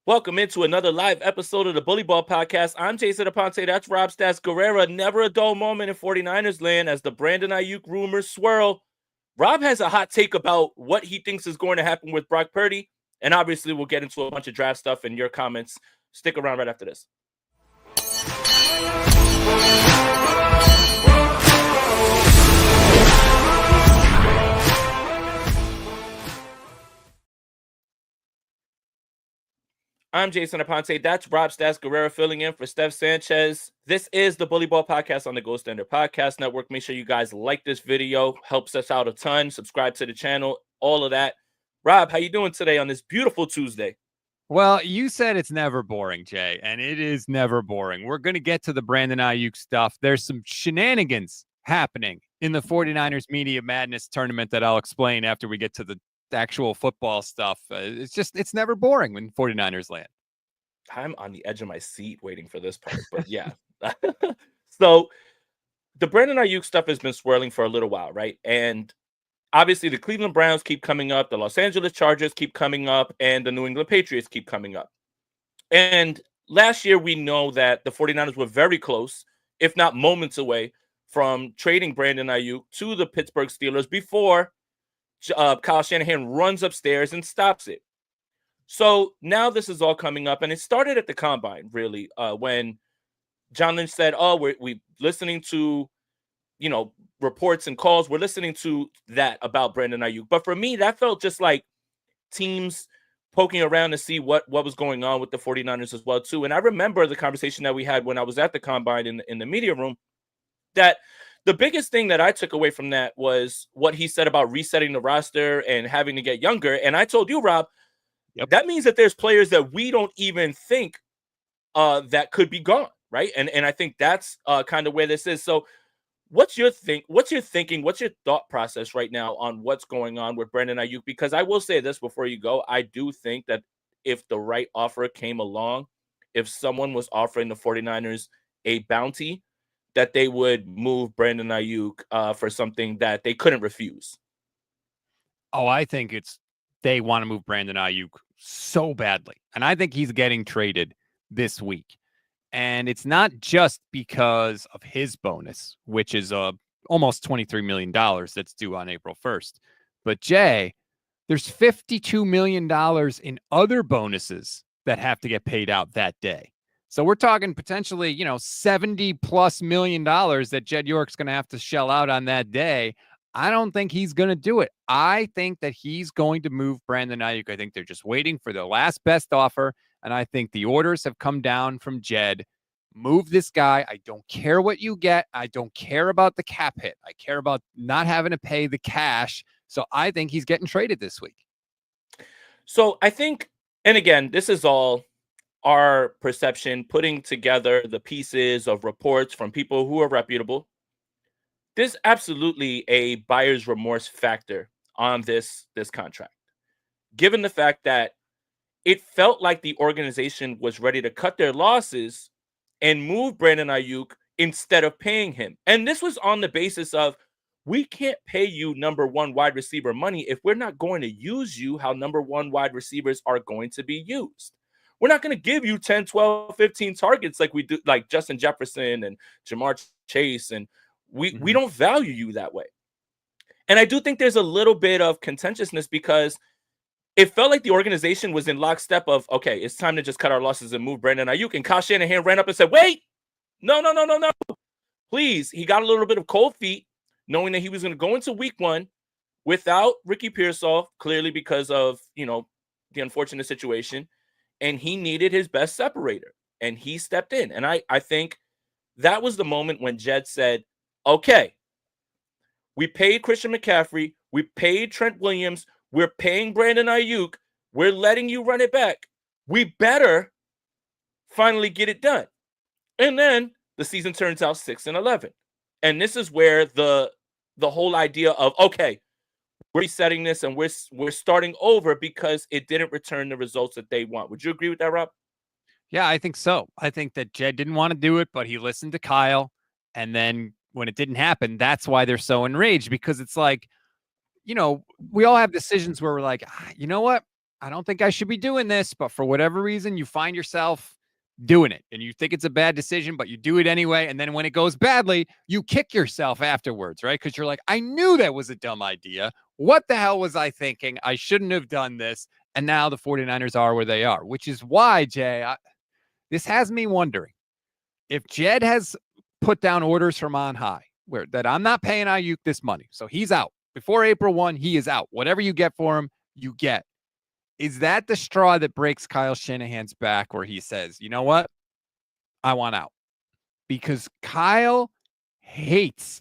Welcome into another live episode of the Bully Ball Podcast. I'm Jason Aponte. That's Rob Stats Guerrera. Never a dull moment in 49ers land as the Brandon Aiyuk rumors swirl. Rob has a hot take about what he thinks is going to happen with Brock Purdy. And obviously, we'll get into a bunch of draft stuff and your comments. Stick around right after this. I'm Jason Aponte. That's Rob Stats Guerrera filling in for Steph Sanchez. This is the Bully Ball Podcast on the Gold Standard Podcast Network. Make sure you guys like this video. Helps us out a ton. Subscribe to the channel. All of that. Rob, how you doing today on this beautiful Tuesday? Well, you said it's never boring, Jay, and it is never boring. We're going to get to the Brandon Aiyuk stuff. There's some shenanigans happening in the 49ers Media Madness tournament that I'll explain after we get to the actual football stuff. It's never boring when 49ers land. I'm on the edge of my seat waiting for this part, but yeah. So the Brandon Aiyuk stuff has been swirling for a little while, right? And obviously the Cleveland Browns keep coming up, the Los Angeles Chargers keep coming up, and the New England Patriots keep coming up. And last year we know that the 49ers were very close, if not moments away, from trading Brandon Aiyuk to the Pittsburgh Steelers before Kyle Shanahan runs upstairs and stops it. So now this is all coming up, and it started at the combine, really, when John Lynch said, "Oh, we're listening to, reports and calls. We're listening to that about Brandon Aiyuk." But for me, that felt just like teams poking around to see what was going on with the 49ers as well, too. And I remember the conversation that we had when I was at the combine in the media room, that the biggest thing that I took away from that was what he said about resetting the roster and having to get younger. And I told you, Rob, that means that there's players that we don't even think that could be gone, right? And I think that's kind of where this is. So what's your thinking? What's your thought process right now on what's going on with Brandon Aiyuk? Because I will say this before you go. I do think that if the right offer came along, if someone was offering the 49ers a bounty, that they would move Brandon Aiyuk for something that they couldn't refuse. Oh, I think they want to move Brandon Aiyuk so badly. And I think he's getting traded this week. And it's not just because of his bonus, which is almost $23 million that's due on April 1st. But Jay, there's $52 million in other bonuses that have to get paid out that day. So we're talking potentially, $70+ million that Jed York's going to have to shell out on that day. I don't think he's going to do it. I think that he's going to move Brandon Aiyuk. I think they're just waiting for the last best offer. And I think the orders have come down from Jed. Move this guy. I don't care what you get. I don't care about the cap hit. I care about not having to pay the cash. So I think he's getting traded this week. So I think, and again, this is all our perception, putting together the pieces of reports from people who are reputable. There's absolutely a buyer's remorse factor on this contract, given the fact that it felt like the organization was ready to cut their losses and move Brandon Aiyuk instead of paying him. And this was on the basis of, we can't pay you number one wide receiver money if we're not going to use you how number one wide receivers are going to be used. We're not going to give you 10, 12, 15 targets like we do, like Justin Jefferson and Jamar Chase. And we don't value you that way. And I do think there's a little bit of contentiousness because it felt like the organization was in lockstep of, okay, it's time to just cut our losses and move Brandon Aiyuk. And Kyle Shanahan ran up and said, wait, no. Please. He got a little bit of cold feet, knowing that he was going to go into week one without Ricky Pearsall, clearly because of, the unfortunate situation. And he needed his best separator. And he stepped in. And I think that was the moment when Jed said, okay, we paid Christian McCaffrey. We paid Trent Williams. We're paying Brandon Aiyuk. We're letting you run it back. We better finally get it done. And then the season turns out 6-11. And this is where the whole idea of, okay, we're resetting this and we're starting over because it didn't return the results that they want. Would you agree with that, Rob? Yeah, I think so. I think that Jed didn't want to do it, but he listened to Kyle. And then when it didn't happen, that's why they're so enraged, because it's like, we all have decisions where we're like, you know what? I don't think I should be doing this, but for whatever reason, you find yourself doing it and you think it's a bad decision, but you do it anyway. And then when it goes badly, you kick yourself afterwards, right? Because you're like, I knew that was a dumb idea. What the hell was I thinking? I shouldn't have done this. And now the 49ers are where they are, which is why, Jay, this has me wondering if Jed has put down orders from on high where that I'm not paying Aiyuk this money. So he's out. Before April 1, he is out. Whatever you get for him, you get. Is that the straw that breaks Kyle Shanahan's back where he says, you know what? I want out? Because Kyle hates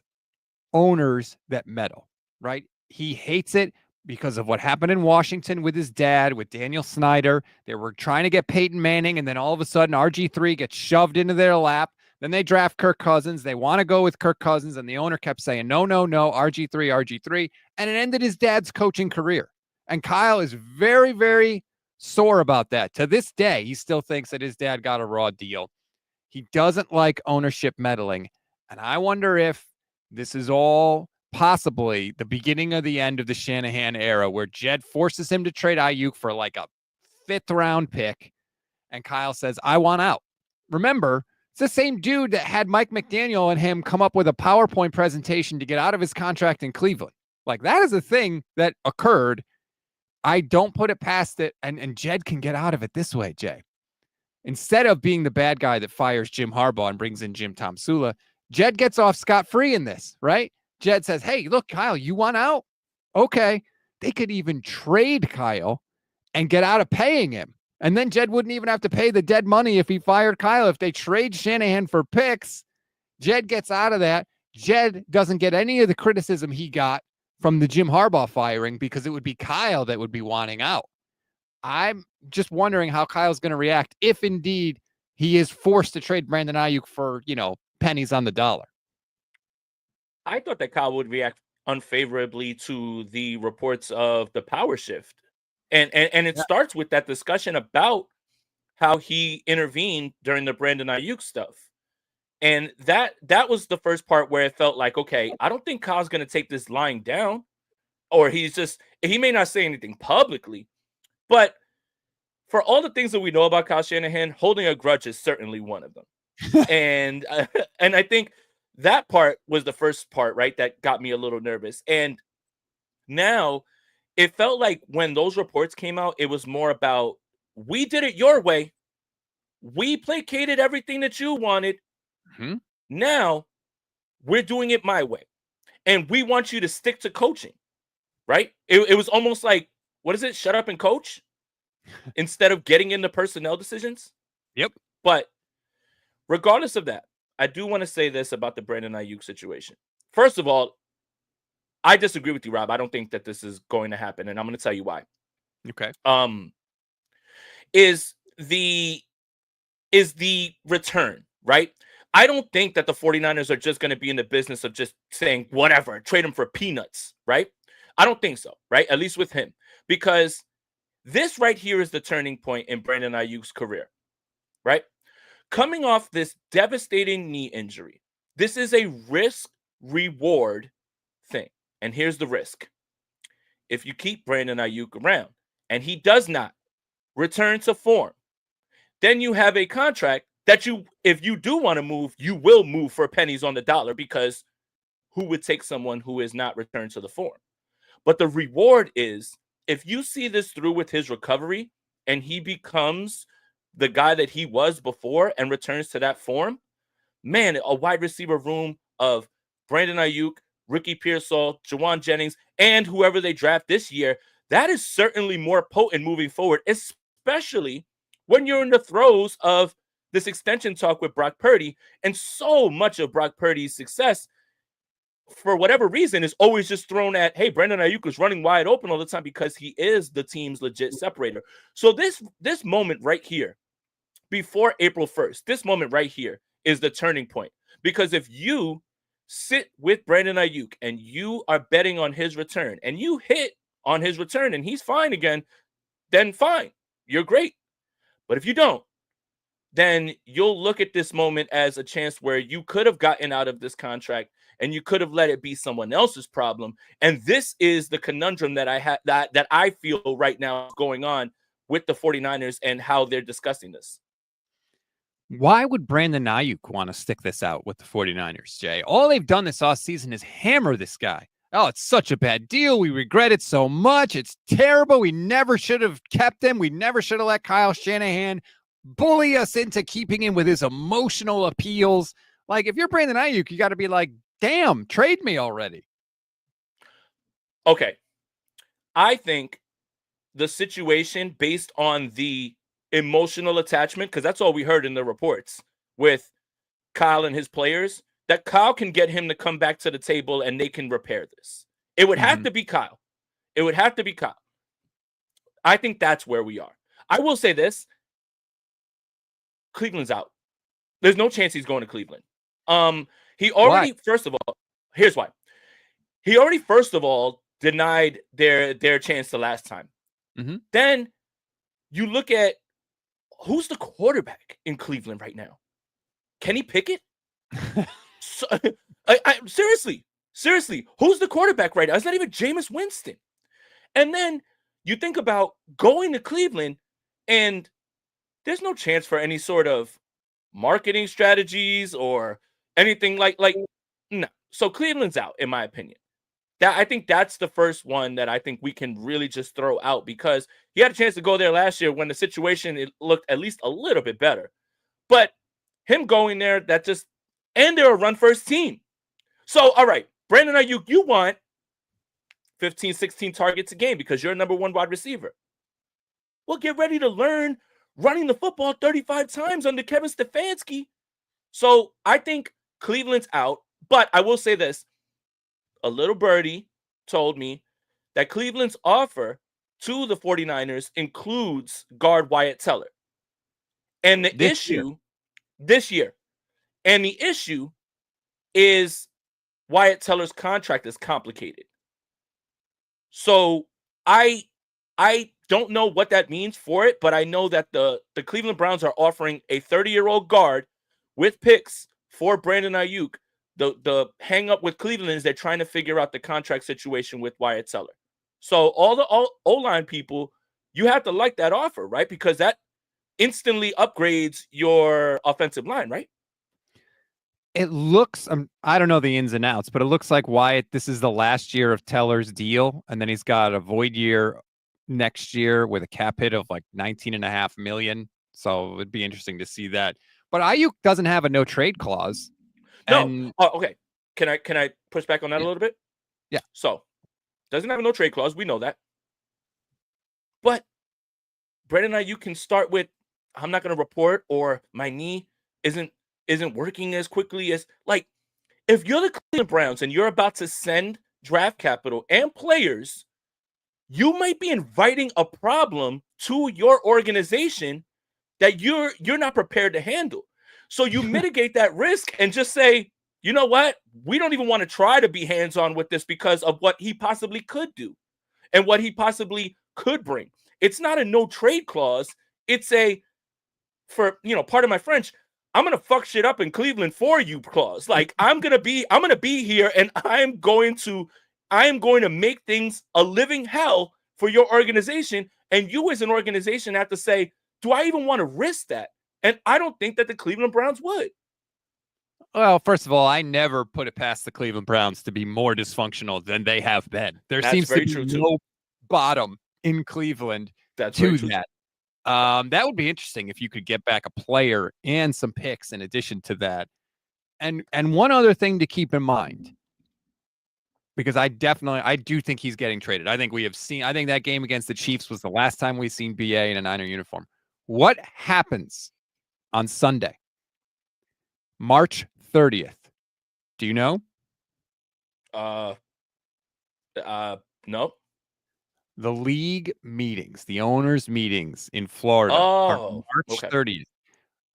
owners that meddle, right? He hates it because of what happened in Washington with his dad, with Daniel Snyder. They were trying to get Peyton Manning, and then all of a sudden RG3 gets shoved into their lap. Then they draft Kirk Cousins. They want to go with Kirk Cousins, and the owner kept saying, no, no, no, RG3, RG3, and it ended his dad's coaching career. And Kyle is very, very sore about that. To this day, he still thinks that his dad got a raw deal. He doesn't like ownership meddling. And I wonder if this is all possibly the beginning of the end of the Shanahan era where Jed forces him to trade Aiyuk for like a 5th round pick. And Kyle says, I want out. Remember, it's the same dude that had Mike McDaniel and him come up with a PowerPoint presentation to get out of his contract in Cleveland. Like that is a thing that occurred. I don't put it past it. And Jed can get out of it this way, Jay. Instead of being the bad guy that fires Jim Harbaugh and brings in Jim Tomsula, Jed gets off scot-free in this, right? Jed says, hey, look, Kyle, you want out? Okay. They could even trade Kyle and get out of paying him. And then Jed wouldn't even have to pay the dead money if he fired Kyle. If they trade Shanahan for picks, Jed gets out of that. Jed doesn't get any of the criticism he got from the Jim Harbaugh firing because it would be Kyle that would be wanting out. I'm just wondering how Kyle's going to react if indeed he is forced to trade Brandon Aiyuk for, pennies on the dollar. I thought that Kyle would react unfavorably to the reports of the power shift. And it starts with that discussion about how he intervened during the Brandon Aiyuk stuff. And that was the first part where it felt like, okay, I don't think Kyle's going to take this lying down, or he may not say anything publicly, but for all the things that we know about Kyle Shanahan, holding a grudge is certainly one of them. and I think that part was the first part, right, that got me a little nervous. And now it felt like when those reports came out, it was more about, we did it your way. We placated everything that you wanted. Mm-hmm. Now we're doing it my way. And we want you to stick to coaching, right? It was almost like, what is it? Shut up and coach instead of getting into personnel decisions. Yep. But regardless of that, I do want to say this about the Brandon Aiyuk situation. First of all, I disagree with you, Rob. I don't think that this is going to happen, and I'm going to tell you why. Okay. Is the return, right? I don't think that the 49ers are just going to be in the business of just saying, whatever, trade him for peanuts, right? I don't think so, right? At least with him. Because this right here is the turning point in Brandon Aiyuk's career, right? Coming off this devastating knee injury, this is a risk-reward thing. And here's the risk. If you keep Brandon Aiyuk around and he does not return to form, then you have a contract that if you do want to move, you will move for pennies on the dollar, because who would take someone who is not returned to the form? But the reward is, if you see this through with his recovery and he becomes the guy that he was before and returns to that form, man, a wide receiver room of Brandon Aiyuk, Ricky Pearsall, Jawan Jennings, and whoever they draft this year, that is certainly more potent moving forward, especially when you're in the throes of this extension talk with Brock Purdy. And so much of Brock Purdy's success, for whatever reason, is always just thrown at, hey, Brandon Aiyuk is running wide open all the time because he is the team's legit separator. So this moment right here, before April 1st, this moment right here is the turning point. Because if you sit with Brandon Aiyuk and you are betting on his return and you hit on his return and he's fine again, then fine, you're great. But if you don't, then you'll look at this moment as a chance where you could have gotten out of this contract and you could have let it be someone else's problem. And this is the conundrum that I feel right now going on with the 49ers and how they're discussing this. Why would Brandon Aiyuk want to stick this out with the 49ers, Jay? All they've done this offseason is hammer this guy. Oh, it's such a bad deal. We regret it so much. It's terrible. We never should have kept him. We never should have let Kyle Shanahan bully us into keeping him with his emotional appeals. Like, if you're Brandon Aiyuk, you got to be like, damn, trade me already. Okay. I think the situation based on the emotional attachment, because that's all we heard in the reports with Kyle and his players, that Kyle can get him to come back to the table and they can repair this. It would have to be Kyle. It would have to be Kyle. I think that's where we are. I will say this. Cleveland's out. There's no chance he's going to Cleveland. He already, first of all, here's why. He already, first of all, denied their chance the last time. Then you look at who's the quarterback in Cleveland right now. Kenny Pickett? So, seriously, who's the quarterback right now? It's not even Jameis Winston. And then you think about going to Cleveland, and there's no chance for any sort of marketing strategies or anything like no. So Cleveland's out, in my opinion. I think that's the first one that I think we can really just throw out, because he had a chance to go there last year when the situation it looked at least a little bit better. But him going there, and they're a run-first team. So, all right, Brandon Aiyuk, you want 15, 16 targets a game because you're a number one wide receiver. Well, get ready to learn running the football 35 times under Kevin Stefanski. So I think Cleveland's out, but I will say this. A little birdie told me that Cleveland's offer to the 49ers includes guard Wyatt Teller. And the issue this year, and the issue is Wyatt Teller's contract is complicated. So I don't know what that means for it, but I know that the Cleveland Browns are offering a 30-year-old guard with picks for Brandon Aiyuk. The hang up with Cleveland is they're trying to figure out the contract situation with Wyatt Teller. So all the O-line people, you have to like that offer, right? Because that instantly upgrades your offensive line, right? It looks, I don't know the ins and outs, but it looks like Wyatt, this is the last year of Teller's deal, and then he's got a void year next year with a cap hit of like $19.5 million. So it'd be interesting to see that. But Aiyuk doesn't have a no trade clause. No. Okay. Can I push back on that a little bit? Yeah. So doesn't have a no trade clause. We know that. But Brandon Aiyuk can start with, I'm not going to report, or my knee isn't working as quickly as, like, if you're the Cleveland Browns and you're about to send draft capital and players, you might be inviting a problem to your organization that you're not prepared to handle. So you mitigate that risk and just say, you know what? We don't even want to try to be hands-on with this because of what he possibly could do and what he possibly could bring. It's not a no trade clause. It's a, for, part of my French, I'm going to fuck shit up in Cleveland for you clause. Like, I'm going to be here, and I'm going to make things a living hell for your organization. And you as an organization have to say, do I even want to risk that? And I don't think that the Cleveland Browns would. Well, first of all, I never put it past the Cleveland Browns to be more dysfunctional than they have been. There seems to be no bottom in Cleveland to that. That would be interesting if you could get back a player and some picks in addition to that. And one other thing to keep in mind, because I do think he's getting traded. I think that game against the Chiefs was the last time we've seen BA in a Niner uniform. What happens on Sunday, March 30th? Do you know? No. The league meetings, the owners' meetings in Florida are March 30th.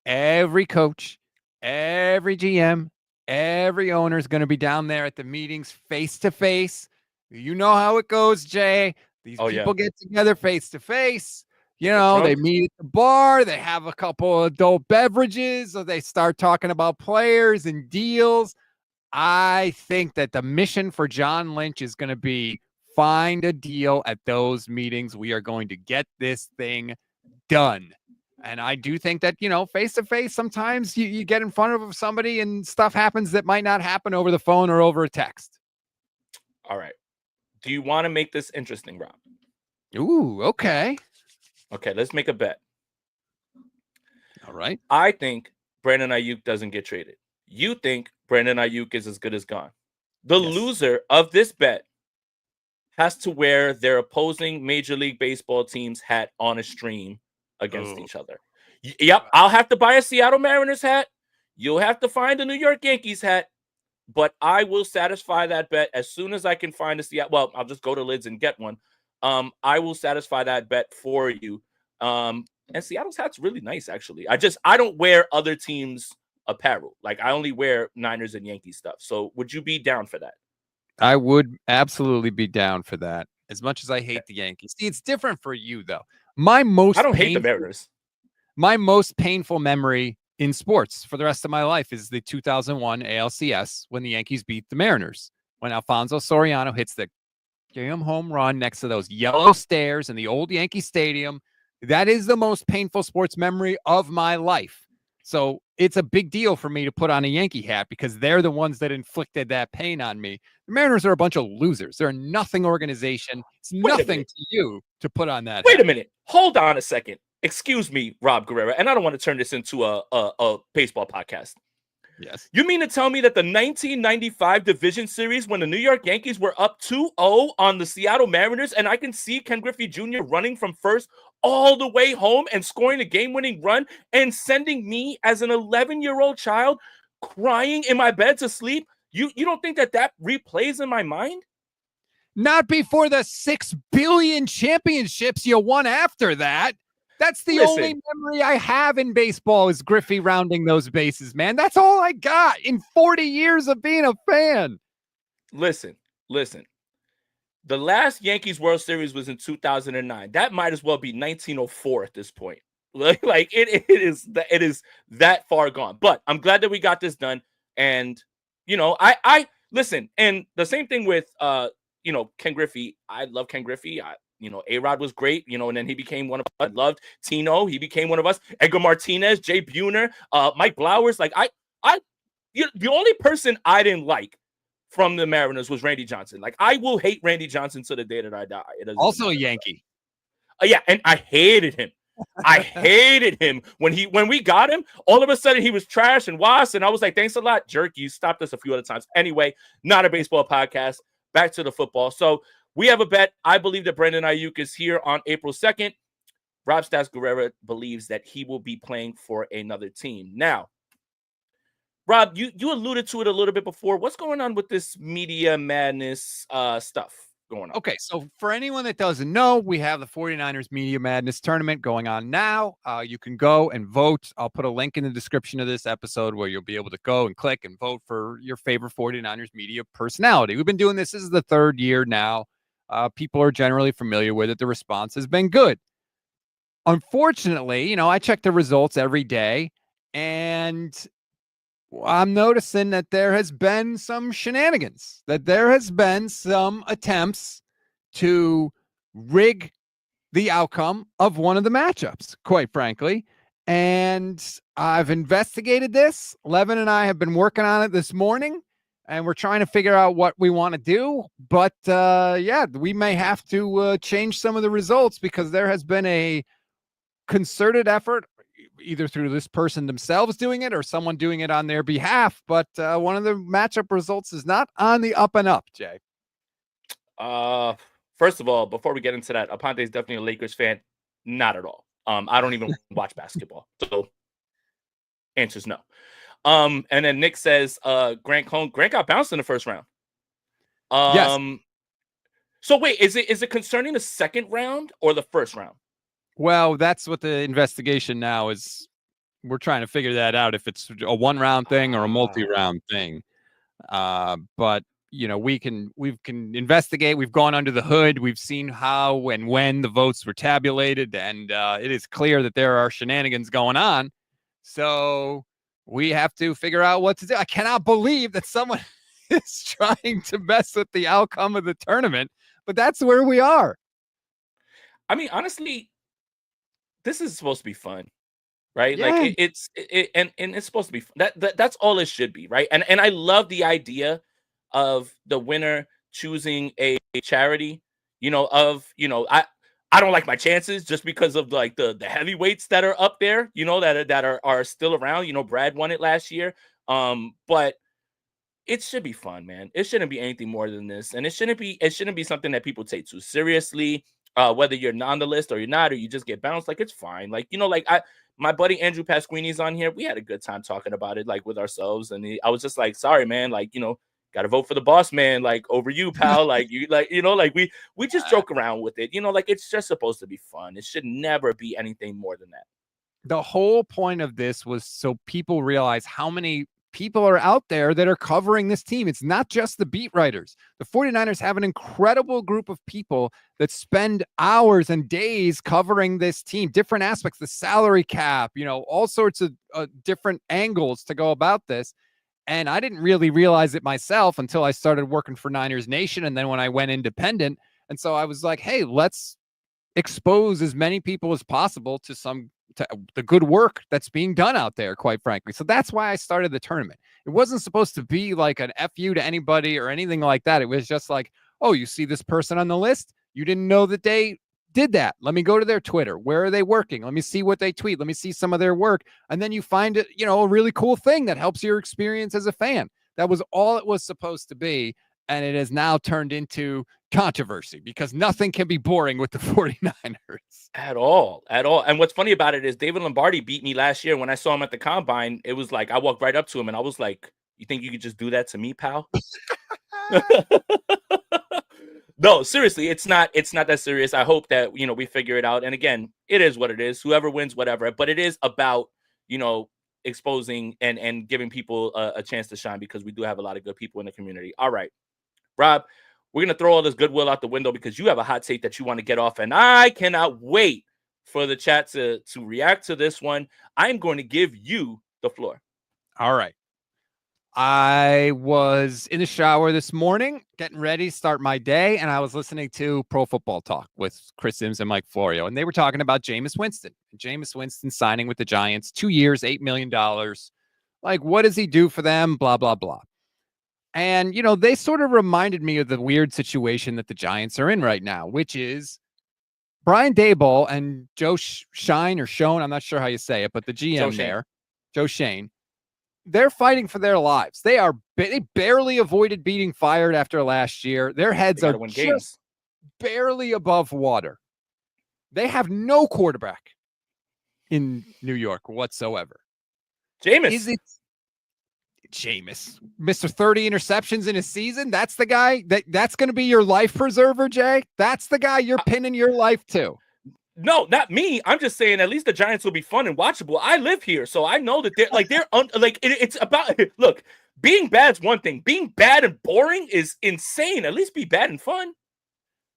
Every coach, every GM, every owner is going to be down there at the meetings face to face. You know how it goes, Jay. These people get together face to face. They meet at the bar. They have a couple of adult beverages, or they start talking about players and deals. I think that the mission for John Lynch is going to be find a deal at those meetings. We are going to get this thing done. And I do think that, face to face, sometimes you get in front of somebody and stuff happens that might not happen over the phone or over a text. All right. Do you want to make this interesting, Rob? Ooh, okay. Okay, let's make a bet. All right. I think Brandon Aiyuk doesn't get traded. You think Brandon Aiyuk is as good as gone. The loser of this bet has to wear their opposing Major League Baseball team's hat on a stream against each other. Yep, I'll have to buy a Seattle Mariners hat. You'll have to find a New York Yankees hat. But I will satisfy that bet as soon as I can find a Seattle. Well, I'll just go to Lids and get one. I will satisfy that bet for you. And Seattle's hat's really nice, actually. I don't wear other teams' apparel. Like, I only wear Niners and Yankees stuff. So would you be down for that? I would absolutely be down for that. As much as I hate the Yankees. See, it's different for you, though. I don't hate the Mariners. My most painful memory in sports for the rest of my life is the 2001 ALCS when the Yankees beat the Mariners. When Alfonso Soriano hits the damn home run next to those yellow stairs in the old Yankee Stadium. That is the most painful sports memory of my life. So it's a big deal for me to put on a Yankee hat because they're the ones that inflicted that pain on me. The Mariners are a bunch of losers. They're a nothing organization. It's nothing to you to put on that hat. Wait a minute. Hold on a second. Excuse me, Rob Guerrero, and I don't want to turn this into a baseball podcast. Yes. You mean to tell me that the 1995 Division Series, when the New York Yankees were up 2-0 on the Seattle Mariners, and I can see Ken Griffey Jr. running from first all the way home and scoring a game-winning run and sending me as an 11-year-old child crying in my bed to sleep? You don't think that replays in my mind? Not before the 6 billion championships you won after that. That's the only memory I have in baseball is Griffey rounding those bases, man. That's all I got in 40 years of being a fan. Listen. The last Yankees World Series was in 2009. That might as well be 1904 at this point. Like it is that far gone. But I'm glad that we got this done. And I listen. And the same thing with Ken Griffey. I love Ken Griffey. A-Rod was great, and then he became one of us. I loved Tino. He became one of us. Edgar Martinez, Jay Buhner, Mike Blowers. Like the only person I didn't like from the Mariners was Randy Johnson. Like, I will hate Randy Johnson to the day that I die. Also a Yankee. Yeah, and I hated him. I hated him when we got him. All of a sudden, he was trash and was, and I was like, thanks a lot, jerk. You stopped us a few other times. Anyway, not a baseball podcast. Back to the football. So we have a bet. I believe that Brandon Aiyuk is here on April 2nd. Rob Stats Guerrero believes that he will be playing for another team. Now, Rob, you alluded to it a little bit before. What's going on with this media madness stuff going on? Okay, so for anyone that doesn't know, we have the 49ers Media Madness Tournament going on now. You can go and vote. I'll put a link in the description of this episode where you'll be able to go and click and vote for your favorite 49ers media personality. We've been doing this. This is the third year now. People are generally familiar with it. The response has been good. Unfortunately, I check the results every day, and I'm noticing that there has been some shenanigans, that there has been some attempts to rig the outcome of one of the matchups, quite frankly. And I've investigated this. Levin and I have been working on it this morning, and we're trying to figure out what we want to do. But we may have to change some of the results because there has been a concerted effort, either through this person themselves doing it or someone doing it on their behalf. But one of the matchup results is not on the up and up, Jay. First of all, before we get into that, Aponte is definitely a Lakers fan. Not at all. I don't even watch basketball. So answer's no. And then Nick says Grant got bounced in the first round. Yes. So wait, is it concerning the second round or the first round? Well, that's what the investigation now is. We're trying to figure that out, if it's a one-round thing or a multi-round thing. But we can investigate. We've gone under the hood. We've seen how and when the votes were tabulated, and it is clear that there are shenanigans going on. So we have to figure out what to do. I cannot believe that someone is trying to mess with the outcome of the tournament, but that's where we are. I mean, honestly, this is supposed to be fun, right? Like Yeah. and it's supposed to be that's all it should be, right? And I love the idea of the winner choosing a charity, I don't like my chances just because of like the heavyweights that are up there, that are still around. Brad won it last year. But it should be fun, man. It shouldn't be anything more than this, and it shouldn't be something that people take too seriously. Whether you're on the list or you're not, or you just get bounced, like it's fine. Like my buddy Andrew Pasquini's on here. We had a good time talking about it, like with ourselves, and I was just like, sorry, man, like got to vote for the boss man, like over you, pal. Like like we just joke around with it, like it's just supposed to be fun. It should never be anything more than that. The whole point of this was so people realize how many people are out there that are covering this team. It's not just the beat writers. The 49ers have an incredible group of people that spend hours and days covering this team, different aspects, the salary cap, all sorts of different angles to go about this. And I didn't really realize it myself until I started working for Niners Nation. And then when I went independent. And so I was like, hey, let's expose as many people as possible to the good work that's being done out there, quite frankly. So that's why I started the tournament. It wasn't supposed to be like an FU to anybody or anything like that. It was just like, oh, you see this person on the list? You didn't know that they did that. Let me go to their Twitter. Where are they working? Let me see what they tweet. Let me see some of their work. And then you find it, a really cool thing that helps your experience as a fan. That was all it was supposed to be. And it has now turned into controversy because nothing can be boring with the 49ers. At all. And what's funny about it is David Lombardi beat me last year. When I saw him at the combine, it was like I walked right up to him and I was like, you think you could just do that to me, pal? No, seriously, it's not that serious. I hope that we figure it out. And again, it is what it is. Whoever wins, whatever. But it is about exposing and giving people a chance to shine, because we do have a lot of good people in the community. All right, Rob, we're going to throw all this goodwill out the window because you have a hot take that you want to get off, and I cannot wait for the chat to react to this one. I'm going to give you the floor. All right. I was in the shower this morning, getting ready to start my day, and I was listening to Pro Football Talk with Chris Sims and Mike Florio, and they were talking about Jameis Winston. Jameis Winston signing with the Giants, 2 years, $8 million. Like, what does he do for them? Blah, blah, blah. And, they sort of reminded me of the weird situation that the Giants are in right now, which is Brian Daboll and Joe Shine or Schoen, I'm not sure how you say it, but the GM there, Joe Shane, they're fighting for their lives. They barely avoided being fired after last year. Their heads are just barely above water. They have no quarterback in New York whatsoever. Jameis, Mr. 30 interceptions in a season. That's the guy that's going to be your life preserver, Jay. That's the guy you're pinning your life to. No, not me. I'm just saying at least the Giants will be fun and watchable. I live here, so I know that it's about, look, being bad's one thing. Being bad and boring is insane. At least be bad and fun.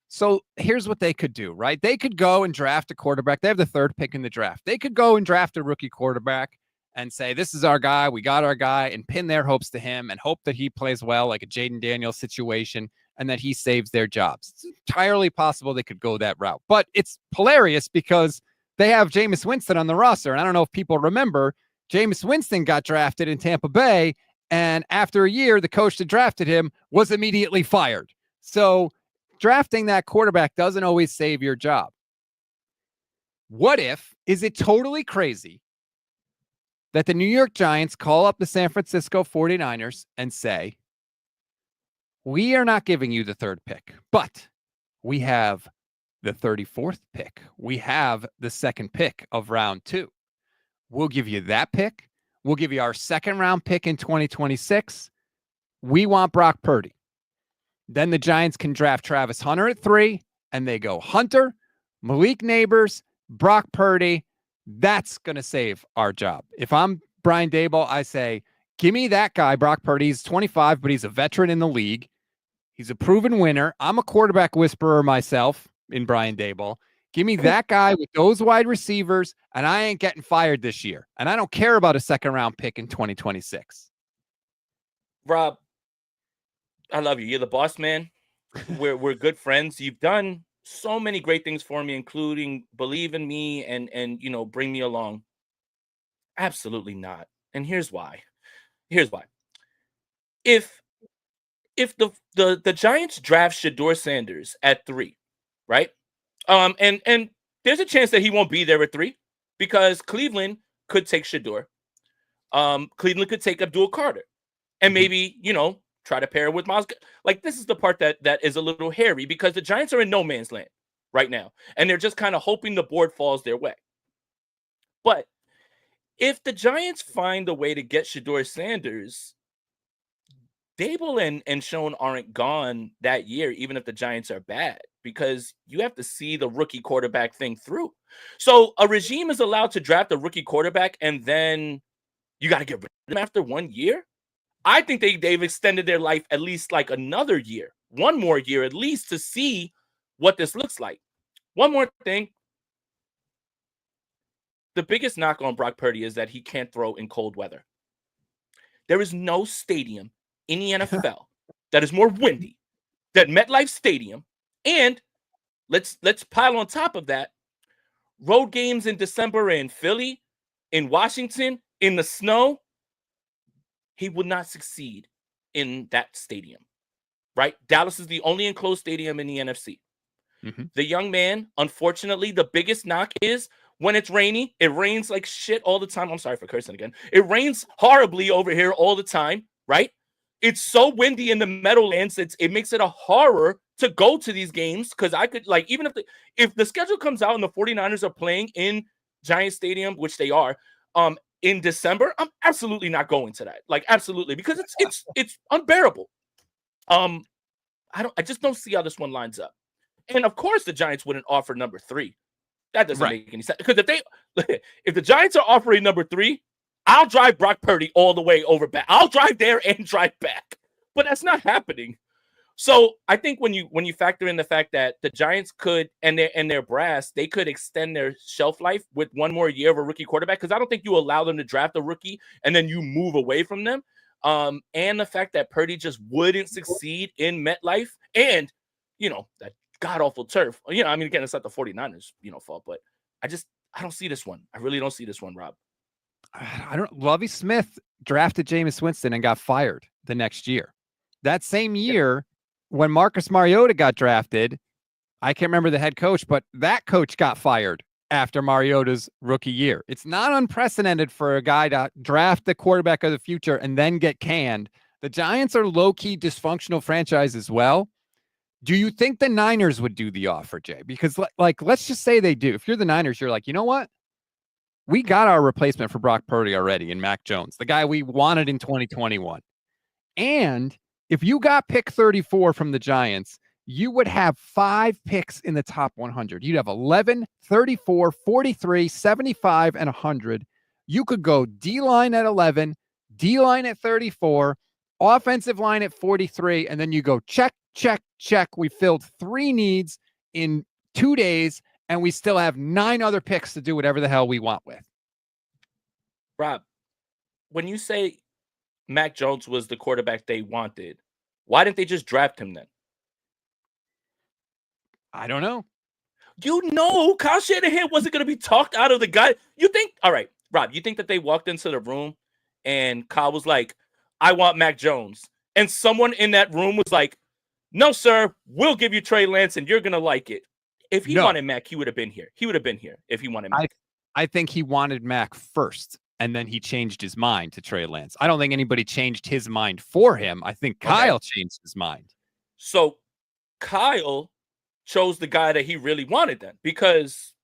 So here's what they could do, right? They could go and draft a quarterback. They have the 3rd pick in the draft. They could go and draft a rookie quarterback and say, this is our guy. We got our guy, and pin their hopes to him and hope that he plays well, like a Jaden Daniels situation, and that he saves their jobs. It's entirely possible they could go that route. But it's hilarious because they have Jameis Winston on the roster. And I don't know if people remember, Jameis Winston got drafted in Tampa Bay, and after a year, the coach that drafted him was immediately fired. So drafting that quarterback doesn't always save your job. Is it totally crazy that the New York Giants call up the San Francisco 49ers and say, we are not giving you the 3rd pick, but we have the 34th pick. We have the 2nd pick of round 2. We'll give you that pick. We'll give you our 2nd round pick in 2026. We want Brock Purdy. Then the Giants can draft Travis Hunter at 3, and they go Hunter, Malik Neighbors, Brock Purdy. That's going to save our job. If I'm Brian Daboll, I say, give me that guy, Brock Purdy. He's 25, but he's a veteran in the league. He's a proven winner. I'm a quarterback whisperer myself in Brian Daboll. Give me that guy with those wide receivers, and I ain't getting fired this year. And I don't care about a 2nd round pick in 2026. Rob, I love you. You're the boss, man. We're good friends. You've done so many great things for me, including believe in me and bring me along. Absolutely not. And here's why. Here's why. If if the Giants draft Shador Sanders at 3, right? And there's a chance that he won't be there at 3 because Cleveland could take Shador. Cleveland could take Abdul Carter and Mhm. maybe, try to pair it with Miles. Like this is the part that is a little hairy because the Giants are in no man's land right now. And they're just kind of hoping the board falls their way. But if the Giants find a way to get Shador Sanders, Dable and Schoen aren't gone that year, even if the Giants are bad, because you have to see the rookie quarterback thing through. So a regime is allowed to draft a rookie quarterback and then you got to get rid of them after 1 year. I think they've extended their life at least like another year, one more year at least to see what this looks like. One more thing. The biggest knock on Brock Purdy is that he can't throw in cold weather. There is no stadium in the NFL that is more windy than MetLife Stadium. And let's pile on top of that road games in December in Philly, in Washington, in the snow. He would not succeed in that stadium, right? Dallas is the only enclosed stadium in the NFC. Mm-hmm. The young man, unfortunately, the biggest knock is when it's rainy, it rains like shit all the time. I'm sorry for cursing again. It rains horribly over here all the time, right? It's so windy in the Meadowlands, it makes it a horror to go to these games because I could, like, even if the schedule comes out and the 49ers are playing in Giant Stadium, which they are, in December, I'm absolutely not going to that. Like, absolutely, because it's unbearable. I just don't see how this one lines up. And of course, the Giants wouldn't offer number 3. That doesn't Right. make any sense. Because if the Giants are offering number 3, I'll drive Brock Purdy all the way over back. I'll drive there and drive back. But that's not happening. So I think when you factor in the fact that the Giants could and their brass, they could extend their shelf life with one more year of a rookie quarterback, because I don't think you allow them to draft a rookie and then you move away from them. And the fact that Purdy just wouldn't succeed in MetLife and that god awful turf. I mean, again, it's not the 49ers, fault, but I don't see this one. I really don't see this one, Rob. I don't. Lovie Smith drafted Jameis Winston and got fired the next year. That same year, when Marcus Mariota got drafted, I can't remember the head coach, but that coach got fired after Mariota's rookie year. It's not unprecedented for a guy to draft the quarterback of the future and then get canned. The Giants are low-key dysfunctional franchise as well. Do you think the Niners would do the offer, Jay? Because, like, let's just say they do. If you're the Niners, you're like, you know what? We got our replacement for Brock Purdy already in Mac Jones, the guy we wanted in 2021. And if you got pick 34 from the Giants, you would have 5 picks in the top 100. You'd have 11, 34, 43, 75, and 100. You could go D-line at 11, D-line at 34, offensive line at 43, and then you go check, check, check. We filled 3 needs in 2 days, and we still have 9 other picks to do whatever the hell we want with. Rob, when you say Mac Jones was the quarterback they wanted, why didn't they just draft him then? I don't know. Kyle Shanahan wasn't going to be talked out of the guy. All right, Rob, you think that they walked into the room and Kyle was like, I want Mac Jones. And someone in that room was like, no, sir, we'll give you Trey Lance and you're going to like it. If he wanted Mac, he would have been here. He would have been here if he wanted Mac. I think he wanted Mac first, and then he changed his mind to Trey Lance. I don't think anybody changed his mind for him. I think Kyle changed his mind. So Kyle chose the guy that he really wanted then, because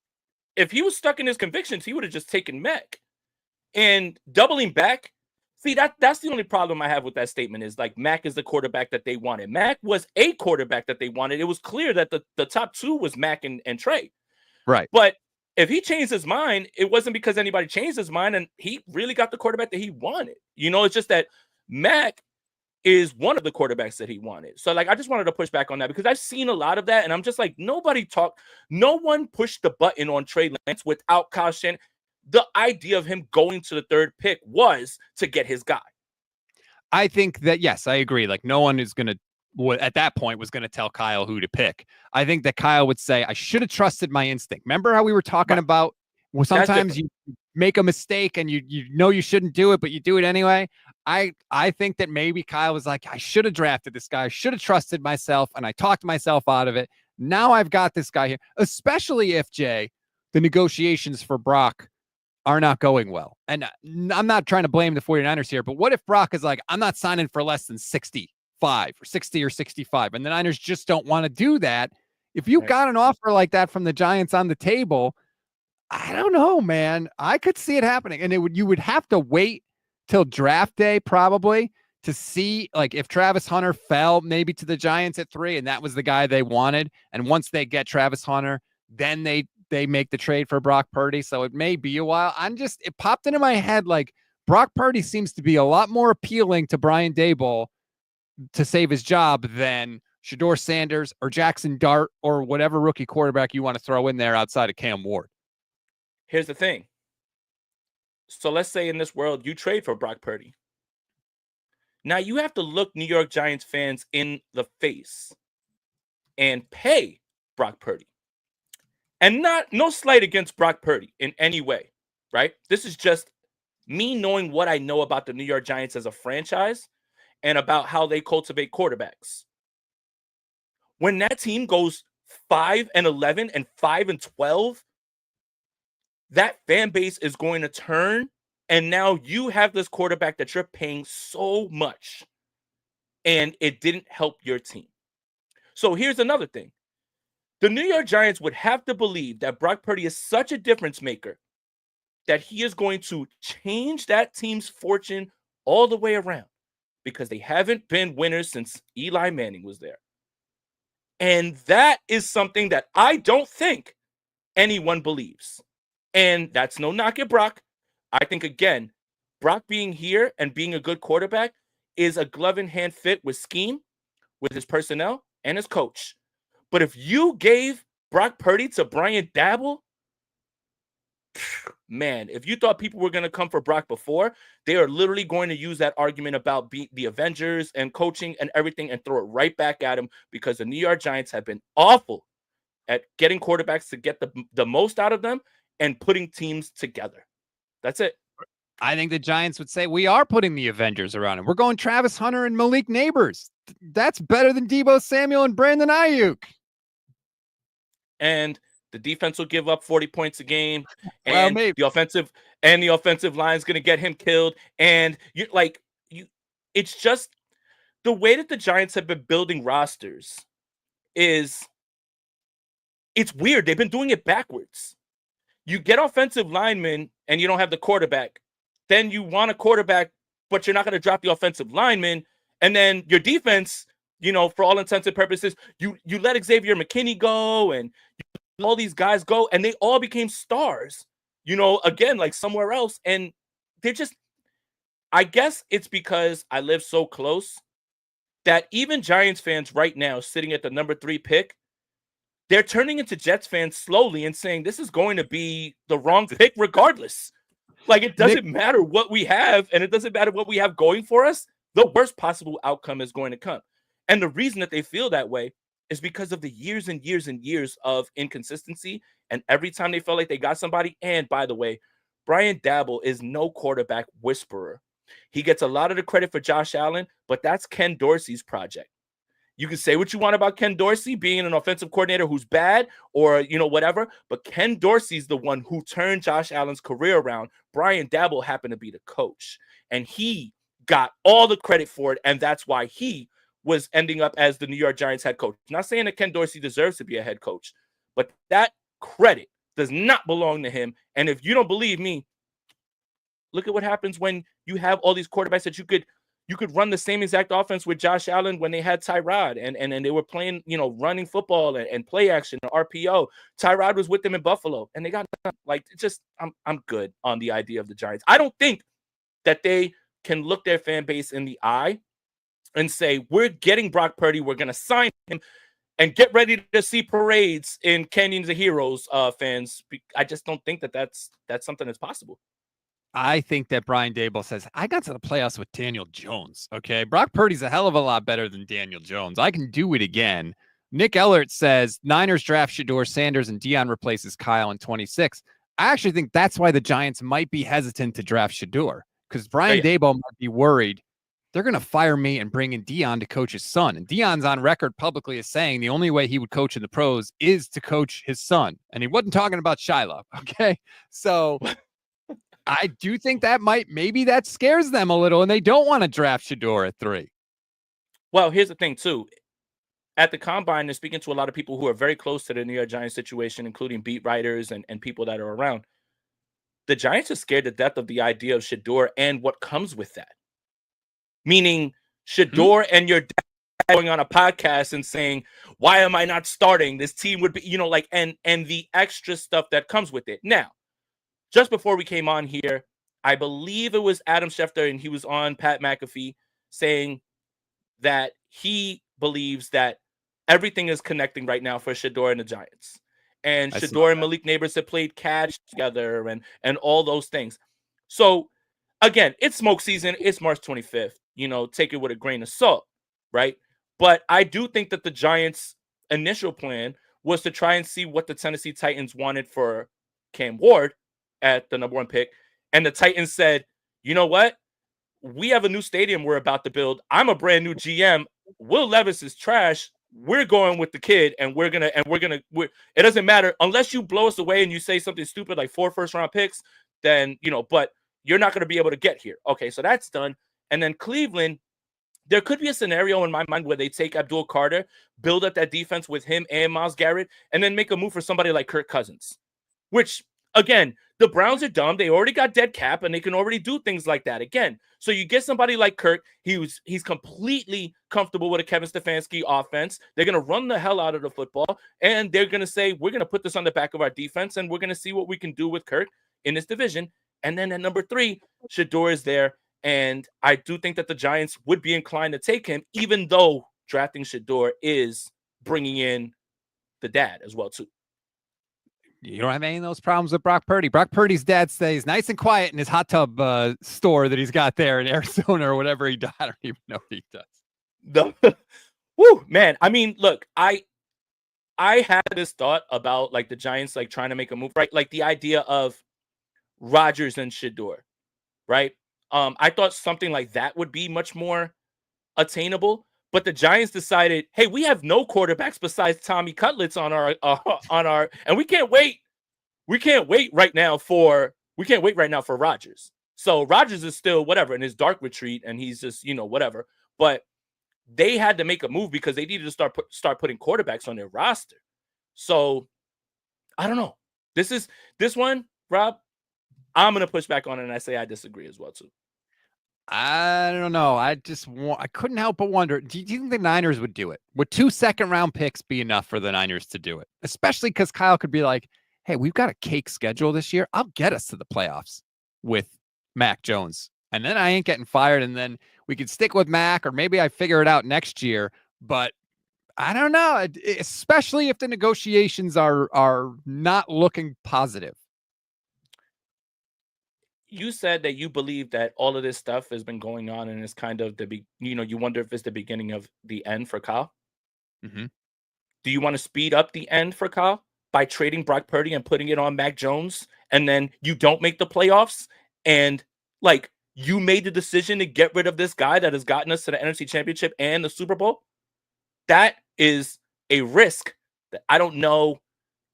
if he was stuck in his convictions, he would have just taken Mac. And doubling back, see, that's the only problem I have with that statement is like Mac is the quarterback that they wanted. Mac was a quarterback that they wanted. It was clear that the top 2 was Mac and Trey. Right. But if he changed his mind, it wasn't because anybody changed his mind, and he really got the quarterback that he wanted. It's just that Mac is one of the quarterbacks that he wanted. So, like, I just wanted to push back on that because I've seen a lot of that, and I'm just like, no one pushed the button on Trey Lance without Kyle Shanahan. The idea of him going to the 3rd pick was to get his guy. I think that, yes, I agree. Like, no one is going to at that point was going to tell Kyle who to pick. I think that Kyle would say, I should have trusted my instinct. Remember how we were talking about, well, sometimes you make a mistake and you know you shouldn't do it, but you do it anyway. I think that maybe Kyle was like, I should have drafted this guy. I should have trusted myself, and I talked myself out of it. Now I've got this guy here, especially if, Jay, the negotiations for Brock are not going well. And I'm not trying to blame the 49ers here, but what if Brock is like, I'm not signing for less than 65 or 60 or 65, and the Niners just don't want to do that? If you got an offer like that from the Giants on the table, I don't know, man. I could see it happening. And you would have to wait till draft day probably to see, like, if Travis Hunter fell maybe to the Giants at 3 and that was the guy they wanted. And once they get Travis Hunter, then they make the trade for Brock Purdy. So it may be a while. It popped into my head, like, Brock Purdy seems to be a lot more appealing to Brian Daboll to save his job than Shedeur Sanders or Jackson Dart or whatever rookie quarterback you want to throw in there outside of Cam Ward. Here's the thing. So let's say in this world you trade for Brock Purdy. Now you have to look New York Giants fans in the face and pay Brock Purdy. And no slight against Brock Purdy in any way, right? This is just me knowing what I know about the New York Giants as a franchise and about how they cultivate quarterbacks. When that team goes 5-11 and 5-12, that fan base is going to turn, and now you have this quarterback that you're paying so much, and it didn't help your team. So here's another thing. The New York Giants would have to believe that Brock Purdy is such a difference maker that he is going to change that team's fortune all the way around, because they haven't been winners since Eli Manning was there. And that is something that I don't think anyone believes. And that's no knock at Brock. I think, again, Brock being here and being a good quarterback is a glove in hand fit with scheme, with his personnel, and his coach. But if you gave Brock Purdy to Brian Daboll, man, if you thought people were going to come for Brock before, they are literally going to use that argument about the Avengers and coaching and everything and throw it right back at him, because the New York Giants have been awful at getting quarterbacks to get the most out of them and putting teams together. That's it. I think the Giants would say, we are putting the Avengers around him. We're going Travis Hunter and Malik Neighbors. That's better than Deebo Samuel and Brandon Aiyuk. And the defense will give up 40 points a game, well, and the offensive line is going to get him killed. And it's just the way that the Giants have been building rosters it's weird. They've been doing it backwards. You get offensive linemen and you don't have the quarterback. Then you want a quarterback, but you're not going to drop the offensive lineman. And then your defense, for all intents and purposes, you let Xavier McKinney go and all these guys go, and they all became stars, again, like somewhere else. And they're just, I guess it's because I live so close that even Giants fans right now sitting at the number 3 pick, they're turning into Jets fans slowly and saying this is going to be the wrong pick regardless. Like, it doesn't matter what we have, and it doesn't matter what we have going for us. The worst possible outcome is going to come. And the reason that they feel that way is because of the years and years and years of inconsistency. And every time they felt like they got somebody, and by the way, Brian Daboll is no quarterback whisperer. He gets a lot of the credit for Josh Allen, but that's Ken Dorsey's project. You can say what you want about Ken Dorsey being an offensive coordinator who's bad or, whatever, but Ken Dorsey's the one who turned Josh Allen's career around. Brian Daboll happened to be the coach, and he got all the credit for it, and that's why he was ending up as the New York Giants head coach. Not saying that Ken Dorsey deserves to be a head coach, but that credit does not belong to him. And if you don't believe me, look at what happens when you have all these quarterbacks that you could run the same exact offense with Josh Allen when they had Tyrod and they were playing, running football and play action, RPO. Tyrod was with them in Buffalo, and they got I'm good on the idea of the Giants. I don't think that they can look their fan base in the eye and say, we're getting Brock Purdy, we're going to sign him, and get ready to see parades in Canyons of Heroes, fans. I just don't think that that's something that's possible. I think that Brian Daboll says, I got to the playoffs with Daniel Jones. Okay. Brock Purdy's a hell of a lot better than Daniel Jones. I can do it again. Nick Ellert says Niners draft Shador Sanders and Dion replaces Kyle in 26. I actually think that's why the Giants might be hesitant to draft Shador, because Brian Daboll might be worried they're going to fire me and bring in Dion to coach his son. And Dion's on record publicly as saying the only way he would coach in the pros is to coach his son. And he wasn't talking about Shiloh. Okay. So I do think that maybe that scares them a little and they don't want to draft Shador at 3. Well, here's the thing too. At the combine, they're speaking to a lot of people who are very close to the New York Giants situation, including beat writers and people that are around. The Giants are scared to death of the idea of Shador and what comes with that. Meaning Shador and your dad going on a podcast and saying, why am I not starting? This team would be, and the extra stuff that comes with it. Now, just before we came on here, I believe it was Adam Schefter, and he was on Pat McAfee saying that he believes that everything is connecting right now for Shador and the Giants. And Shador and Malik Neighbors have played catch together and all those things. So, again, it's smoke season. It's March 25th. Take it with a grain of salt, right? But I do think that the Giants' initial plan was to try and see what the Tennessee Titans wanted for Cam Ward at the number 1 pick. And the Titans said, you know what? We have a new stadium we're about to build. I'm a brand new GM. Will Levis is trash. We're going with the kid, and it doesn't matter unless you blow us away and you say something stupid like 4 first-round picks, then, but you're not going to be able to get here. Okay, so that's done. And then Cleveland, there could be a scenario in my mind where they take Abdul Carter, build up that defense with him and Myles Garrett, and then make a move for somebody like Kirk Cousins, which, again, the Browns are dumb. They already got dead cap, and they can already do things like that again. So you get somebody like Kirk. He's completely comfortable with a Kevin Stefanski offense. They're going to run the hell out of the football, and they're going to say, we're going to put this on the back of our defense, and we're going to see what we can do with Kirk in this division. And then at number 3, Shador is there. And I do think that the Giants would be inclined to take him, even though drafting Shador is bringing in the dad as well, too. You don't have any of those problems with Brock Purdy. Brock Purdy's dad stays nice and quiet in his hot tub store that he's got there in Arizona or whatever he does. I don't even know what he does. Woo, man. I mean, look, I had this thought about like the Giants like trying to make a move, right? Like the idea of Rodgers and Shador, right? I thought something like that would be much more attainable, but the Giants decided, hey, we have no quarterbacks besides Tommy Cutlets on our, and we can't wait right now for Rodgers. So Rodgers is still whatever in his dark retreat, and he's just whatever. But they had to make a move because they needed to start putting quarterbacks on their roster. So I don't know. This one, Rob. I'm gonna push back on it, and I say I disagree as well too. I don't know. I couldn't help but wonder, do you think the Niners would do it? Would 2 second-round picks be enough for the Niners to do it? Especially because Kyle could be like, hey, we've got a cake schedule this year. I'll get us to the playoffs with Mac Jones. And then I ain't getting fired. And then we could stick with Mac, or maybe I figure it out next year. But I don't know, especially if the negotiations are not looking positive. You said that you believe that all of this stuff has been going on, and it's kind of you wonder if it's the beginning of the end for Kyle. Mm-hmm. Do you want to speed up the end for Kyle by trading Brock Purdy and putting it on Mac Jones, and then you don't make the playoffs, and like you made the decision to get rid of this guy that has gotten us to the NFC Championship and the Super Bowl? That is a risk that I don't know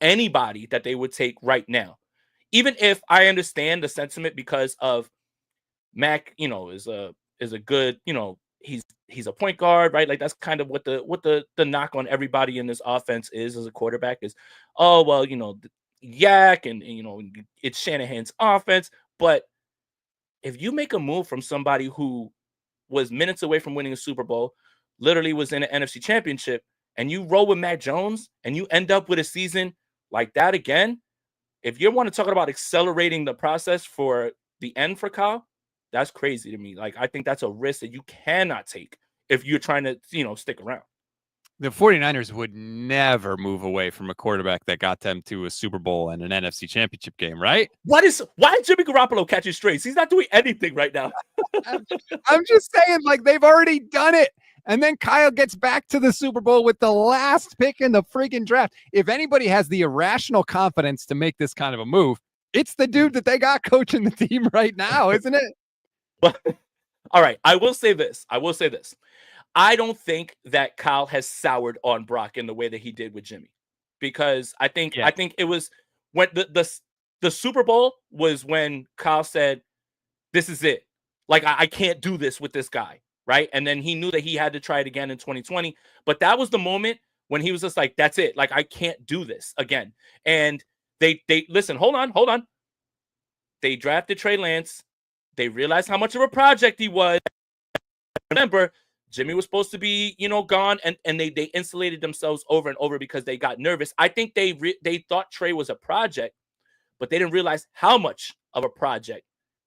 anybody that they would take right now. Even if I understand the sentiment because of Mac, is a good, he's a point guard, right? Like that's kind of what the knock on everybody in this offense is as a quarterback is, oh well, yak and it's Shanahan's offense. But if you make a move from somebody who was minutes away from winning a Super Bowl, literally was in an NFC Championship, and you roll with Mac Jones and you end up with a season like that again. If you want to talk about accelerating the process for the end for Kyle, that's crazy to me. Like, I think that's a risk that you cannot take if you're trying to, stick around. The 49ers would never move away from a quarterback that got them to a Super Bowl and an NFC Championship game, right? Why is Jimmy Garoppolo catching strays? He's not doing anything right now. I'm just saying, like, they've already done it. And then Kyle gets back to the Super Bowl with the last pick in the freaking draft. If anybody has the irrational confidence to make this kind of a move, it's the dude that they got coaching the team right now, isn't it? But all right, I will say this. I don't think that Kyle has soured on Brock in the way that he did with Jimmy, because I think it was when the Super Bowl was when Kyle said, "This is it. Like I can't do this with this guy." Right. And then he knew that he had to try it again in 2020. But that was the moment when he was just like, that's it. Like, I can't do this again. And they listen, hold on. They drafted Trey Lance. They realized how much of a project he was. Remember, Jimmy was supposed to be, gone, and they insulated themselves over and over because they got nervous. I think they thought Trey was a project, but they didn't realize how much of a project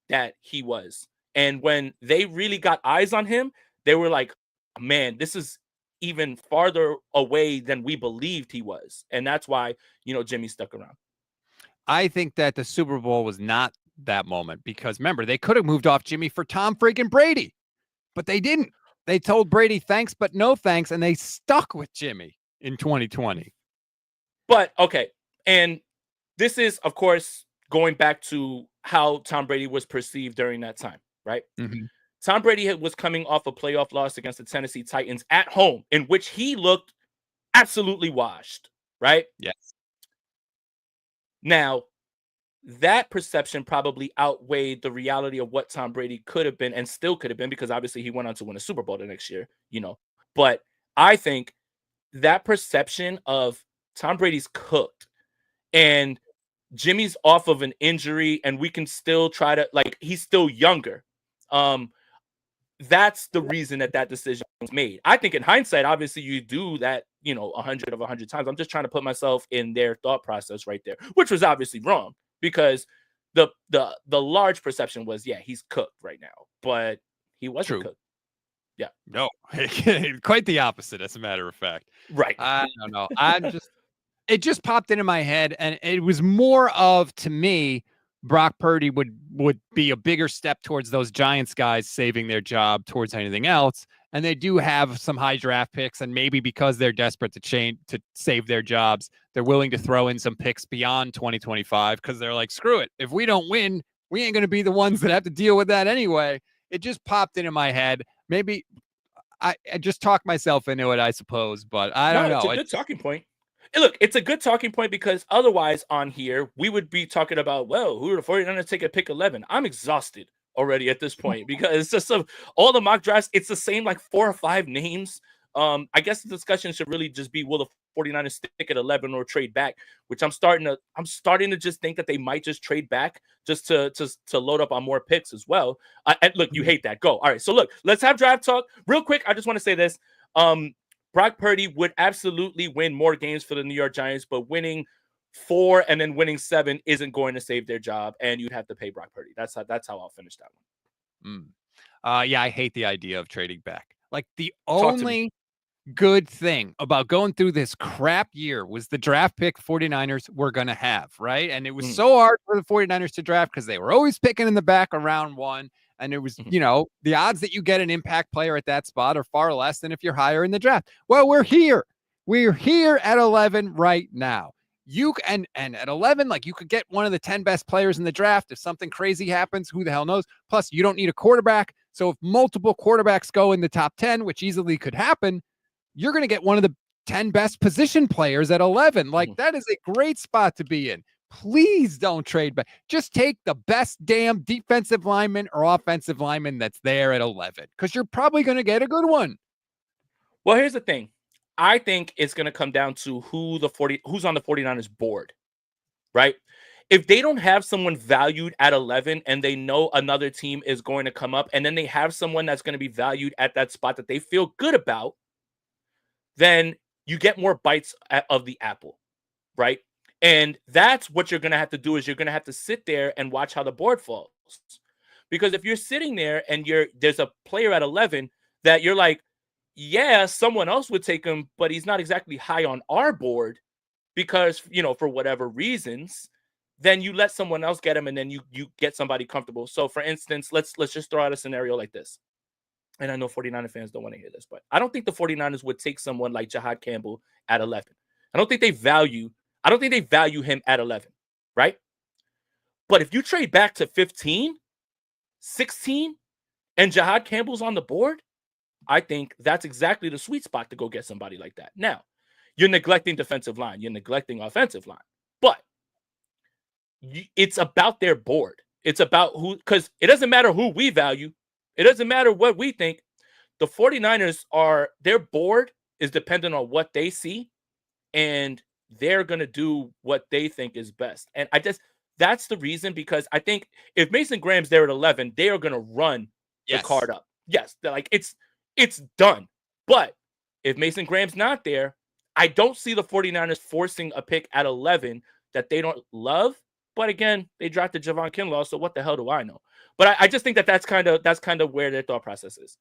that he was. And when they really got eyes on him, they were like, man, this is even farther away than we believed he was. And that's why, Jimmy stuck around. I think that the Super Bowl was not that moment because, remember, they could have moved off Jimmy for Tom freaking Brady, but they didn't. They told Brady thanks, but no thanks, and they stuck with Jimmy in 2020. But, okay, and this is, of course, going back to how Tom Brady was perceived during that time, right? Mm-hmm. Tom Brady was coming off a playoff loss against the Tennessee Titans at home, in which he looked absolutely washed, right? Yes. Now, that perception probably outweighed the reality of what Tom Brady could have been and still could have been, because obviously he went on to win a Super Bowl the next year, But I think that perception of Tom Brady's cooked and Jimmy's off of an injury and we can still try to, like, he's still younger. That's the reason that decision was made. I think in hindsight, obviously you do that, 100 of 100 times. I'm just trying to put myself in their thought process right there, which was obviously wrong. Because the large perception was, yeah, he's cooked right now, but he wasn't cooked. Yeah. No, quite the opposite, as a matter of fact. Right. I don't know. It just popped into my head, and it was more of, to me, Brock Purdy would be a bigger step towards those Giants guys saving their job towards anything else. And they do have some high draft picks, and maybe because they're desperate to save their jobs, they're willing to throw in some picks beyond 2025 because they're like, screw it. If we don't win, we ain't going to be the ones that have to deal with that anyway. It just popped into my head. Maybe I just talked myself into it, I suppose, but I don't know. It's a good talking point. Look, it's a good talking point because otherwise on here, we would be talking about, well, who are the 49ers take at pick 11? I'm exhausted already at this point because it's just all the mock drafts. It's the same, like 4 or 5 names. I guess the discussion should really just be, will the 49ers stick at 11 or trade back, which I'm starting to just think that they might just trade back just to load up on more picks as well. And look, you hate that. Go. All right. So look, let's have draft talk real quick. I just want to say this. Brock Purdy would absolutely win more games for the New York Giants, but winning 4 and then winning 7 isn't going to save their job, and you'd have to pay Brock Purdy. That's how I'll finish that one. Yeah, I hate the idea of trading back. Like, the only good thing about going through this crap year was the draft pick 49ers were going to have, right? And it was so hard for the 49ers to draft because they were always picking in the back of round 1. And it was, the odds that you get an impact player at that spot are far less than if you're higher in the draft. Well, we're here. We're here at 11 right now. And at 11, like, you could get one of the 10 best players in the draft. If something crazy happens, who the hell knows? Plus, you don't need a quarterback. So if multiple quarterbacks go in the top 10, which easily could happen, you're going to get one of the 10 best position players at 11. Like, that is a great spot to be in. Please don't trade back. Just take the best damn defensive lineman or offensive lineman that's there at 11, because you're probably going to get a good one. Well, here's the thing. I think it's going to come down to who's on the 49ers board, right? If they don't have someone valued at 11 and they know another team is going to come up, and then they have someone that's going to be valued at that spot that they feel good about, then you get more bites of the apple, right? And that's what you're going to have to do, is you're going to have to sit there and watch how the board falls. Because if you're sitting there and there's a player at 11 that you're like, yeah, someone else would take him, but he's not exactly high on our board because, for whatever reasons, then you let someone else get him and then you get somebody comfortable. So for instance, let's just throw out a scenario like this. And I know 49er fans don't want to hear this, but I don't think the 49ers would take someone like Jahad Campbell at 11. I don't think they value him at 11, right? But if you trade back to 15, 16, and Jahad Campbell's on the board, I think that's exactly the sweet spot to go get somebody like that. Now, you're neglecting defensive line, you're neglecting offensive line, but it's about their board. It's about who, because it doesn't matter who we value, it doesn't matter what we think. The 49ers their board is dependent on what they see, and they're going to do what they think is best. And that's the reason, because I think if Mason Graham's there at 11, they are going to run the card up. Yes, like it's done. But if Mason Graham's not there, I don't see the 49ers forcing a pick at 11 that they don't love. But again, they drafted Javon Kinlaw, so what the hell do I know? But I just think that's kind of where their thought process is.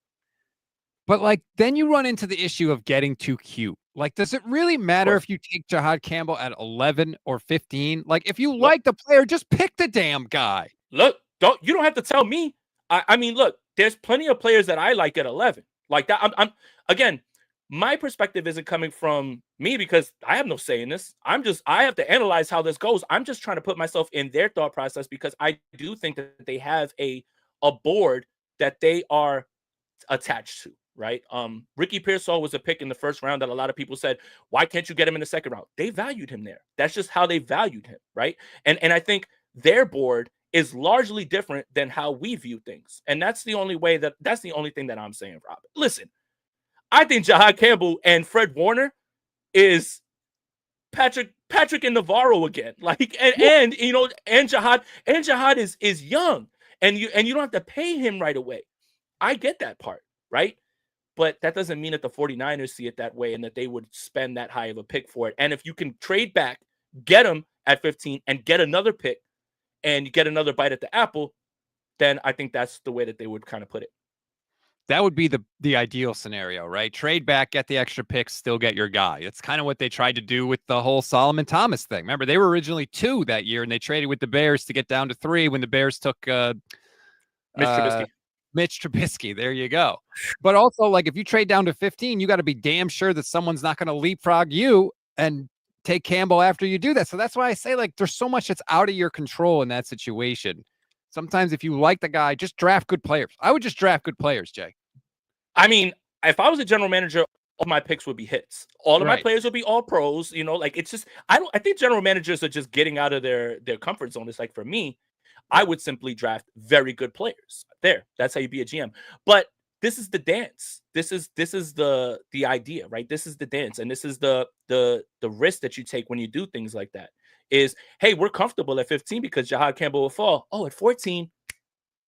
But like, then you run into the issue of getting too cute. Like, does it really matter if you take Jahad Campbell at 11 or 15? Like, if you like the player, just pick the damn guy. Look, you don't have to tell me. I mean, look, there's plenty of players that I like at 11. Like that. I'm again, my perspective isn't coming from me because I have no say in this. I have to analyze how this goes. I'm just trying to put myself in their thought process because I do think that they have a board that they are attached to. Right. Ricky Pearsall was a pick in the first round that a lot of people said, why can't you get him in the second round? They valued him there. That's just how they valued him. Right. And I think their board is largely different than how we view things. And that's the only thing that I'm saying, Rob. Listen, I think Jahad Campbell and Fred Warner is Patrick and Navarro again. Like, and Jahad is young, and you don't have to pay him right away. I get that part. Right. But that doesn't mean that the 49ers see it that way and that they would spend that high of a pick for it. And if you can trade back, get them at 15 and get another pick and you get another bite at the apple, then I think that's the way that they would kind of put it. That would be the ideal scenario, right? Trade back, get the extra picks, still get your guy. It's kind of what they tried to do with the whole Solomon Thomas thing. Remember, they were originally 2 that year, and they traded with the Bears to get down to 3 when the Bears took Mitch Trubisky. There you go. But also, like, if you trade down to 15, you got to be damn sure that someone's not going to leapfrog you and take Campbell after you do that. So that's why I say, like, there's so much that's out of your control in that situation. Sometimes if you like the guy, just draft good players. I would just draft good players, Jay. I mean, if I was a general manager, all my picks would be hits. All of my players would be all pros. Like, it's just, I think general managers are just getting out of their comfort zone. It's like, for me, I would simply draft very good players. That's how you be a GM. But this is the dance. This is the idea, right? This is the dance, and this is the risk that you take when you do things like that. Is, hey, we're comfortable at 15 because Jahad Campbell will fall. Oh, at 14,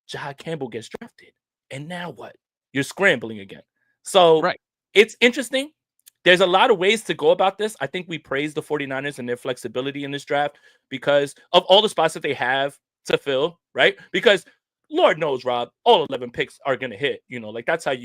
Jahad Campbell gets drafted, and now what? You're scrambling again. So it's interesting. There's a lot of ways to go about this. I think we praise the 49ers and their flexibility in this draft because of all the spots that they have to fill, right? Because Lord knows, Rob, all 11 picks are going to hit, like that's how I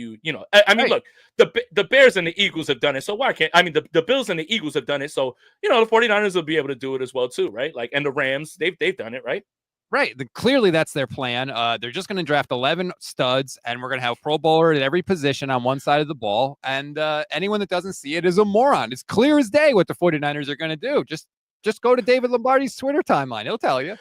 mean, look, the Bears and the Eagles have done it. So why can't, I mean, the Bills and the Eagles have done it. So, the 49ers will be able to do it as well too, right? Like, and the Rams, they've done it, right? Right. Clearly, that's their plan. They're just going to draft 11 studs, and we're going to have Pro Bowler at every position on one side of the ball. And anyone that doesn't see it is a moron. It's clear as day what the 49ers are going to do. Just go to David Lombardi's Twitter timeline. He'll tell you.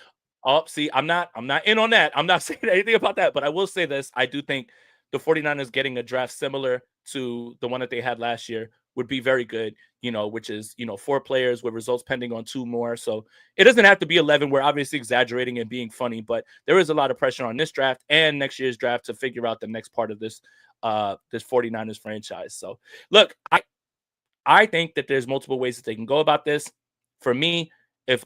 Oh, see, I'm not in on that. I'm not saying anything about that, but I will say this. I do think the 49ers getting a draft similar to the one that they had last year would be very good, which is, 4 players with results pending on 2 more. So it doesn't have to be 11. We're obviously exaggerating and being funny, but there is a lot of pressure on this draft and next year's draft to figure out the next part of this 49ers franchise. So look, I think that there's multiple ways that they can go about this. For me, if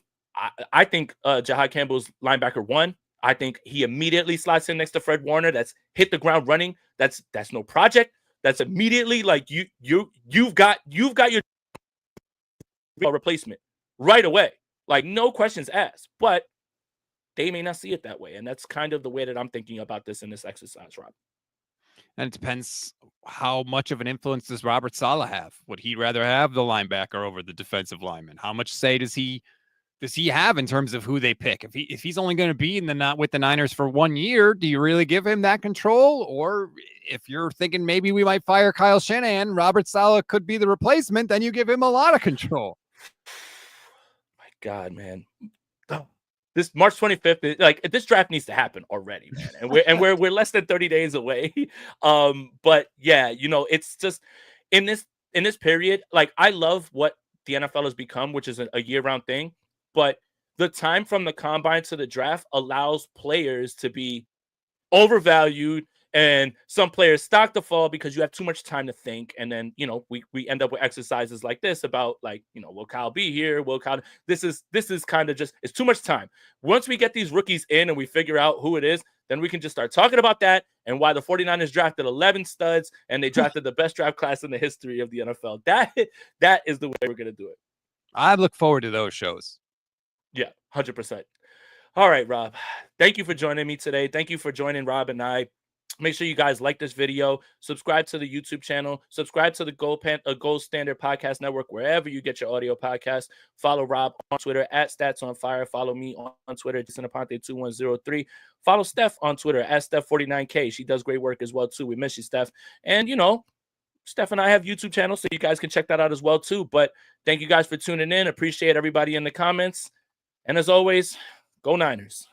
I think Jahad Campbell's linebacker 1. I think he immediately slots in next to Fred Warner. That's hit the ground running. That's no project. That's immediately like you've got your replacement right away. Like, no questions asked. But they may not see it that way, and that's kind of the way that I'm thinking about this in this exercise, Rob. And it depends how much of an influence does Robert Saleh have? Would he rather have the linebacker over the defensive lineman? How much say does he have in terms of who they pick? If he's only going to be in the not with the Niners for 1 year, do you really give him that control? Or if you're thinking maybe we might fire Kyle Shanahan, Robert Saleh could be the replacement, then you give him a lot of control. My God, man. This March 25th, like this draft needs to happen already, man. And we're less than 30 days away. But yeah, you know, it's just in this period, like I love what the NFL has become, which is a year-round thing. But the time from the combine to the draft allows players to be overvalued, and some players stock to fall because you have too much time to think. And then, you know, we end up with exercises like this about, like, you know, will Kyle be here? Will Kyle? This is kind of just, it's too much time. Once we get these rookies in and we figure out who it is, then we can just start talking about that and why the 49ers drafted 11 studs and they drafted the best draft class in the history of the NFL. That is the way we're going to do it. I look forward to those shows. Yeah, 100%. All right, Rob. Thank you for joining me today. Thank you for joining Rob and I. Make sure you guys like this video, subscribe to the YouTube channel, subscribe to the Gold Standard Podcast Network, wherever you get your audio podcast. Follow Rob on Twitter at StatsOnFire. Follow me on Twitter, Jason Aponte2103. Follow Steph on Twitter at Steph49K. She does great work as well, too. We miss you, Steph. And, you know, Steph and I have YouTube channels, so you guys can check that out as well, too. But thank you guys for tuning in. Appreciate everybody in the comments. And as always, go Niners.